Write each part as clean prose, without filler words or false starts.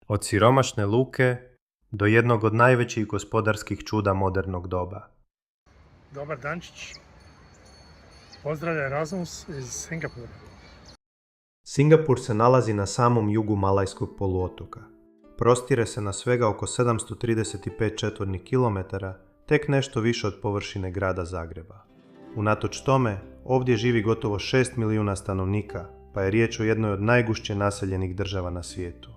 Od siromašne luke do jednog od najvećih gospodarskih čuda modernog doba. Dobar dančić. Pozdravlja Erasmus iz Singapura. Singapur se nalazi na samom jugu Malajskog poluotoka. Prostire se na svega oko 735 četvornih kilometara, tek nešto više od površine grada Zagreba. Unatoč tome, ovdje živi gotovo 6 milijuna stanovnika, pa je riječ o jednoj od najgušće naseljenih država na svijetu.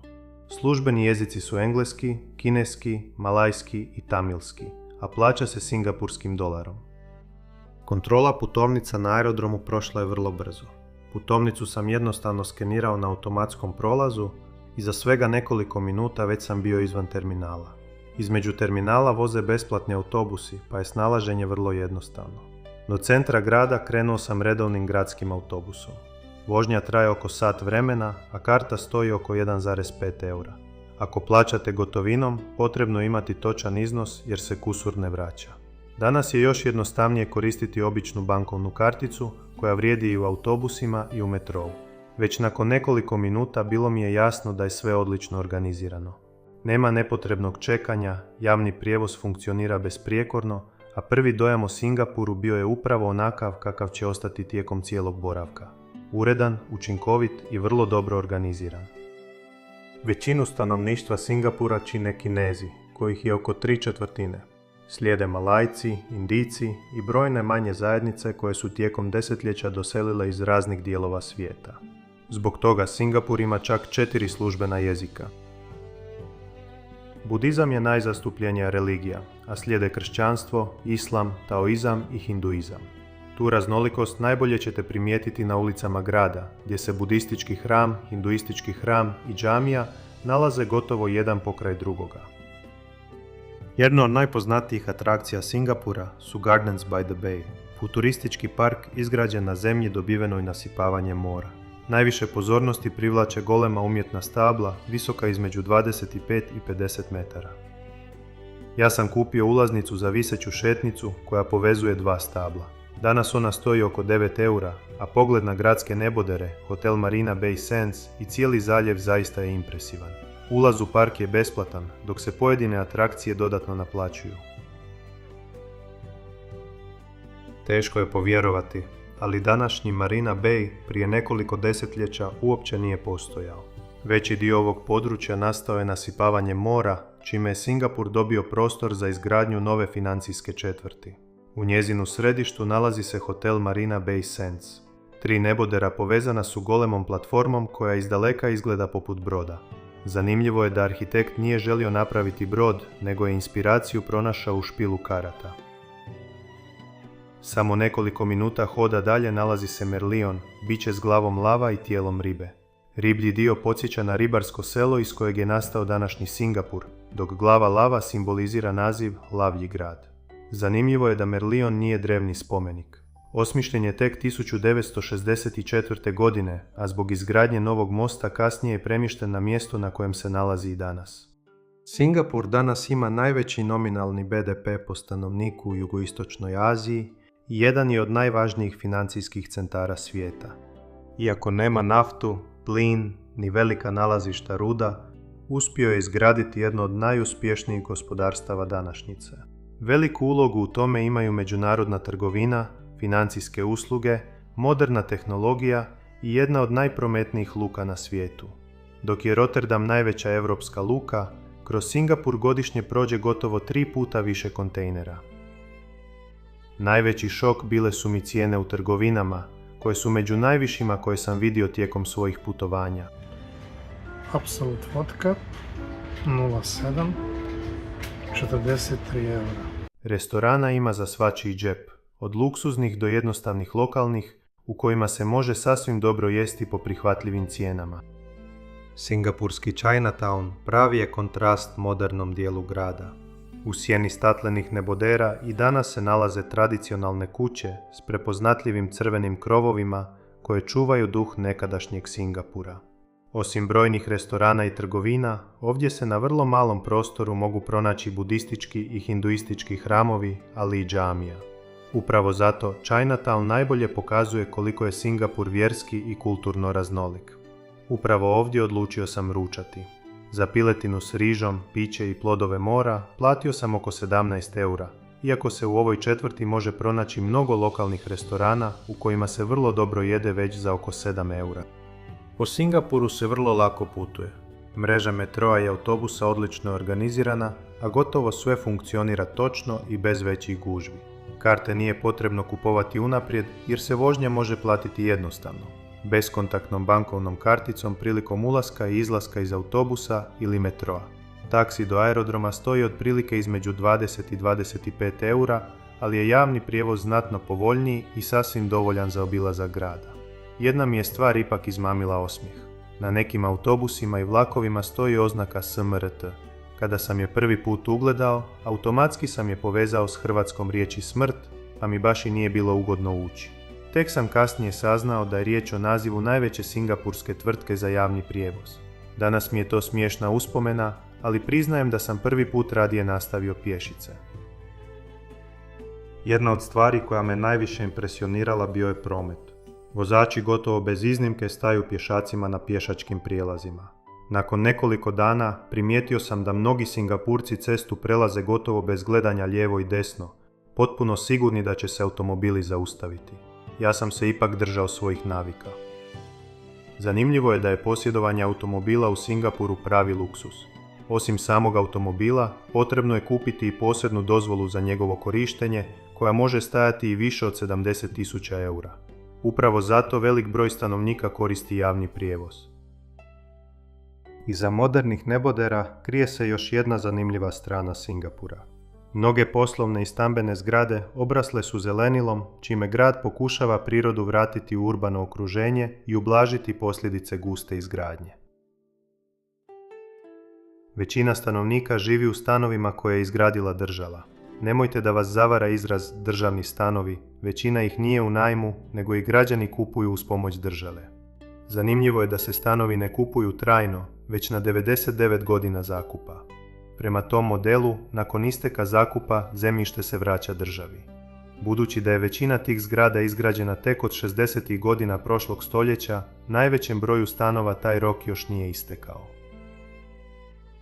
Službeni jezici su engleski, kineski, malajski i tamilski, a plaća se singapurskim dolarom. Kontrola putovnica na aerodromu prošla je vrlo brzo. Putovnicu sam jednostavno skenirao na automatskom prolazu i za svega nekoliko minuta već sam bio izvan terminala. Između terminala voze besplatni autobusi, pa je snalaženje vrlo jednostavno. Do centra grada krenuo sam redovnim gradskim autobusom. Vožnja traje oko sat vremena, a karta stoji oko 1,5 eura. Ako plaćate gotovinom, potrebno je imati točan iznos jer se kusur ne vraća. Danas je još jednostavnije koristiti običnu bankovnu karticu koja vrijedi i u autobusima i u metrou. Već nakon nekoliko minuta bilo mi je jasno da je sve odlično organizirano. Nema nepotrebnog čekanja, javni prijevoz funkcionira besprijekorno, a prvi dojam o Singapuru bio je upravo onakav kakav će ostati tijekom cijelog boravka. Uredan, učinkovit i vrlo dobro organiziran. Većinu stanovništva Singapura čine Kinezi, kojih je oko 3/4. Slijede Malajci, Indijci i brojne manje zajednice koje su tijekom desetljeća doselile iz raznih dijelova svijeta. Zbog toga Singapur ima čak 4 službena jezika. Budizam je najzastupljenija religija, a slijede kršćanstvo, islam, taoizam i hinduizam. Tu raznolikost najbolje ćete primijetiti na ulicama grada, gdje se budistički hram, hinduistički hram i džamija nalaze gotovo jedan pokraj drugoga. Jedna od najpoznatijih atrakcija Singapura su Gardens by the Bay, futuristički park izgrađen na zemlji dobivenoj nasipavanjem mora. Najviše pozornosti privlače golema umjetna stabla, visoka između 25 i 50 metara. Ja sam kupio ulaznicu za viseću šetnicu koja povezuje dva stabla. Danas ona stoji oko 9 eura, a pogled na gradske nebodere, hotel Marina Bay Sands i cijeli zaljev zaista je impresivan. Ulaz u park je besplatan, dok se pojedine atrakcije dodatno naplaćuju. Teško je povjerovati, ali današnji Marina Bay prije nekoliko desetljeća uopće nije postojao. Veći dio ovog područja nastao je nasipavanjem mora, čime je Singapur dobio prostor za izgradnju nove financijske četvrti. U njezinu središtu nalazi se hotel Marina Bay Sands. 3 nebodera povezana su golemom platformom koja izdaleka izgleda poput broda. Zanimljivo je da arhitekt nije želio napraviti brod, nego je inspiraciju pronašao u špilu karata. Samo nekoliko minuta hoda dalje nalazi se Merlion, biće s glavom lava i tijelom ribe. Riblji dio podsjeća na ribarsko selo iz kojeg je nastao današnji Singapur, dok glava lava simbolizira naziv Lavlji grad. Zanimljivo je da Merlion nije drevni spomenik. Osmišljen je tek 1964. godine, a zbog izgradnje novog mosta kasnije je premješten na mjesto na kojem se nalazi i danas. Singapur danas ima najveći nominalni BDP po stanovniku u jugoistočnoj Aziji i jedan je od najvažnijih financijskih centara svijeta. Iako nema naftu, plin ni velika nalazišta ruda, uspio je izgraditi jedno od najuspješnijih gospodarstava današnjice. Veliku ulogu u tome imaju međunarodna trgovina, financijske usluge, moderna tehnologija i jedna od najprometnijih luka na svijetu. Dok je Rotterdam najveća europska luka, kroz Singapur godišnje prođe gotovo 3 puta više kontejnera. Najveći šok bile su mi cijene u trgovinama, koje su među najvišima koje sam vidio tijekom svojih putovanja. Absolut vodka 0,7 43 eura. Restorana ima za svačiji džep, od luksuznih do jednostavnih lokalnih, u kojima se može sasvim dobro jesti po prihvatljivim cijenama. Singapurski Chinatown pravi je kontrast modernom dijelu grada. U sjeni staklenih nebodera i danas se nalaze tradicionalne kuće s prepoznatljivim crvenim krovovima koje čuvaju duh nekadašnjeg Singapura. Osim brojnih restorana i trgovina, ovdje se na vrlo malom prostoru mogu pronaći budistički i hinduistički hramovi, ali i džamija. Upravo zato Chinatown najbolje pokazuje koliko je Singapur vjerski i kulturno raznolik. Upravo ovdje odlučio sam ručati. Za piletinu s rižom, piće i plodove mora platio sam oko 17 eura, iako se u ovoj četvrti može pronaći mnogo lokalnih restorana u kojima se vrlo dobro jede već za oko 7 eura. Po Singapuru se vrlo lako putuje. Mreža metroa i autobusa odlično je organizirana, a gotovo sve funkcionira točno i bez većih gužvi. Karte nije potrebno kupovati unaprijed jer se vožnja može platiti jednostavno, beskontaktnom bankovnom karticom prilikom ulaska i izlaska iz autobusa ili metroa. Taksi do aerodroma stoji otprilike između 20 i 25 eura, ali je javni prijevoz znatno povoljniji i sasvim dovoljan za obilazak grada. Jedna mi je stvar ipak izmamila osmijeh. Na nekim autobusima i vlakovima stoji oznaka SMRT. Kada sam je prvi put ugledao, automatski sam je povezao s hrvatskom riječi smrt, pa mi baš i nije bilo ugodno ući. Tek sam kasnije saznao da je riječ o nazivu najveće singapurske tvrtke za javni prijevoz. Danas mi je to smiješna uspomena, ali priznajem da sam prvi put radije nastavio pješice. Jedna od stvari koja me najviše impresionirala bio je promet. Vozači gotovo bez iznimke staju pješacima na pješačkim prijelazima. Nakon nekoliko dana primijetio sam da mnogi Singapurci cestu prelaze gotovo bez gledanja lijevo i desno, potpuno sigurni da će se automobili zaustaviti. Ja sam se ipak držao svojih navika. Zanimljivo je da je posjedovanje automobila u Singapuru pravi luksus. Osim samog automobila, potrebno je kupiti i posebnu dozvolu za njegovo korištenje, koja može stajati i više od 70.000 eura. Upravo zato velik broj stanovnika koristi javni prijevoz. Iza modernih nebodera krije se još jedna zanimljiva strana Singapura. Mnoge poslovne i stambene zgrade obrasle su zelenilom, čime grad pokušava prirodu vratiti u urbano okruženje i ublažiti posljedice guste izgradnje. Većina stanovnika živi u stanovima koje je izgradila država. Nemojte da vas zavara izraz državni stanovi, većina ih nije u najmu, nego ih građani kupuju uz pomoć države. Zanimljivo je da se stanovi ne kupuju trajno, već na 99 godina zakupa. Prema tom modelu, nakon isteka zakupa, zemljište se vraća državi. Budući da je većina tih zgrada izgrađena tek od 60. godina prošlog stoljeća, najvećem broju stanova taj rok još nije istekao.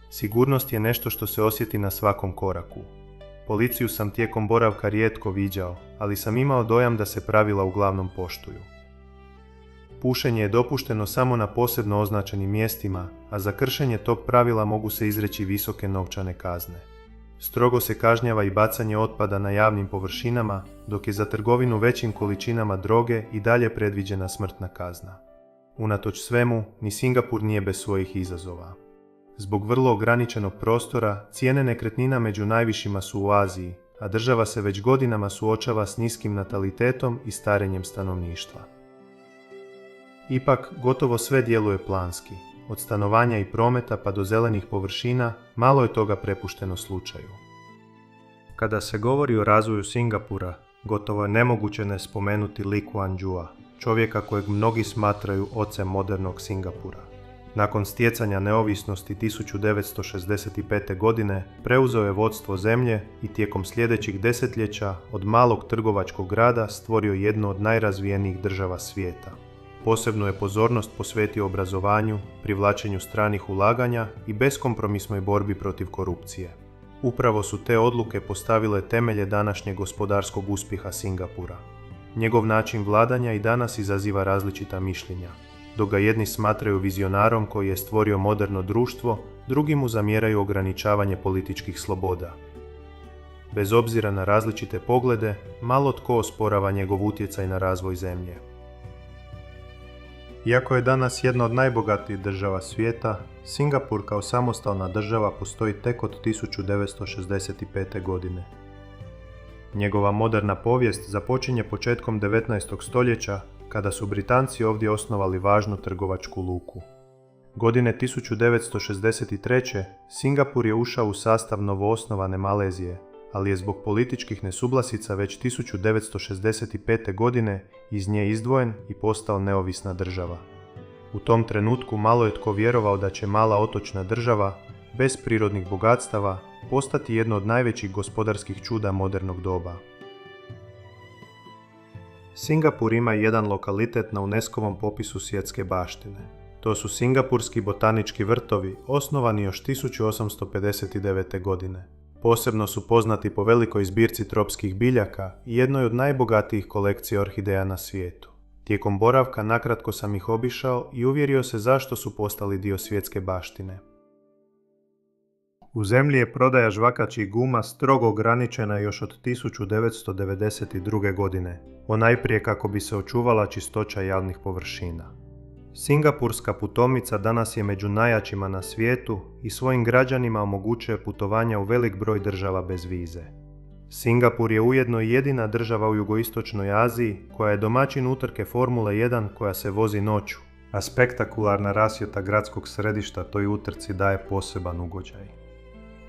Sigurnost je nešto što se osjeti na svakom koraku. Policiju sam tijekom boravka rijetko viđao, ali sam imao dojam da se pravila uglavnom poštuju. Pušenje je dopušteno samo na posebno označenim mjestima, a za kršenje tog pravila mogu se izreći visoke novčane kazne. Strogo se kažnjava i bacanje otpada na javnim površinama, dok je za trgovinu većim količinama droge i dalje predviđena smrtna kazna. Unatoč svemu, ni Singapur nije bez svojih izazova. Zbog vrlo ograničenog prostora, cijene nekretnina među najvišima su u Aziji, a država se već godinama suočava s niskim natalitetom i starenjem stanovništva. Ipak, gotovo sve djeluje planski. Od stanovanja i prometa pa do zelenih površina, malo je toga prepušteno slučaju. Kada se govori o razvoju Singapura, gotovo je nemoguće ne spomenuti Lee Kuan Yewa, čovjeka kojeg mnogi smatraju ocem modernog Singapura. Nakon stjecanja neovisnosti 1965. godine preuzeo je vodstvo zemlje i tijekom sljedećih desetljeća od malog trgovačkog grada stvorio jednu od najrazvijenijih država svijeta. Posebnu je pozornost posvetio obrazovanju, privlačenju stranih ulaganja i beskompromisnoj borbi protiv korupcije. Upravo su te odluke postavile temelje današnjeg gospodarskog uspjeha Singapura. Njegov način vladanja i danas izaziva različita mišljenja. Dok ga jedni smatraju vizionarom koji je stvorio moderno društvo, drugi mu zamjeraju ograničavanje političkih sloboda. Bez obzira na različite poglede, malo tko osporava njegov utjecaj na razvoj zemlje. Iako je danas jedna od najbogatijih država svijeta, Singapur kao samostalna država postoji tek od 1965. godine. Njegova moderna povijest započinje početkom 19. stoljeća, kada su Britanci ovdje osnovali važnu trgovačku luku. Godine 1963. Singapur je ušao u sastav novoosnovane Malezije, ali je zbog političkih nesuglasica već 1965. godine iz nje izdvojen i postao neovisna država. U tom trenutku malo je tko vjerovao da će mala otočna država, bez prirodnih bogatstava, postati jedno od najvećih gospodarskih čuda modernog doba. Singapur ima jedan lokalitet na UNESCO-vom popisu svjetske baštine. To su Singapurski botanički vrtovi, osnovani još 1859. godine. Posebno su poznati po velikoj zbirci tropskih biljaka i jednoj od najbogatijih kolekcija orhideja na svijetu. Tijekom boravka nakratko sam ih obišao i uvjerio se zašto su postali dio svjetske baštine. U zemlji je prodaja žvakaćih guma strogo ograničena još od 1992. godine, ponajprije kako bi se očuvala čistoća javnih površina. Singapurska putovnica danas je među najjačima na svijetu i svojim građanima omogućuje putovanja u velik broj država bez vize. Singapur je ujedno i jedina država u jugoistočnoj Aziji koja je domaćin utrke Formule 1 koja se vozi noću, a spektakularna rasvjeta gradskog središta toj utrci daje poseban ugođaj.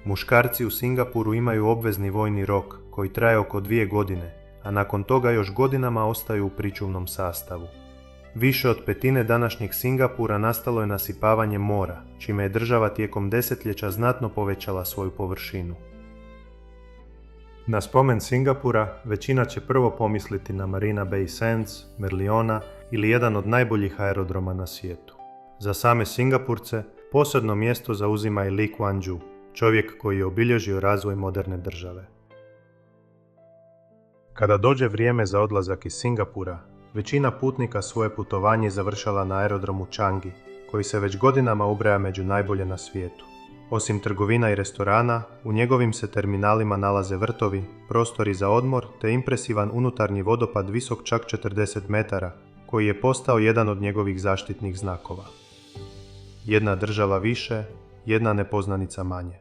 Muškarci u Singapuru imaju obvezni vojni rok koji traje oko 2 godine, a nakon toga još godinama ostaju u pričuvnom sastavu. Više od petine današnjeg Singapura nastalo je nasipavanjem mora, čime je država tijekom desetljeća znatno povećala svoju površinu. Na spomen Singapura većina će prvo pomisliti na Marina Bay Sands, Merliona ili jedan od najboljih aerodroma na svijetu. Za same Singapurce posebno mjesto zauzima i Lee Kuan Yew, čovjek koji je obilježio razvoj moderne države. Kada dođe vrijeme za odlazak iz Singapura, većina putnika svoje putovanje završala na aerodromu Changi, koji se već godinama ubraja među najbolje na svijetu. Osim trgovina i restorana, u njegovim se terminalima nalaze vrtovi, prostori za odmor te impresivan unutarnji vodopad visok čak 40 metara, koji je postao jedan od njegovih zaštitnih znakova. Jedna država više, jedna nepoznanica manje.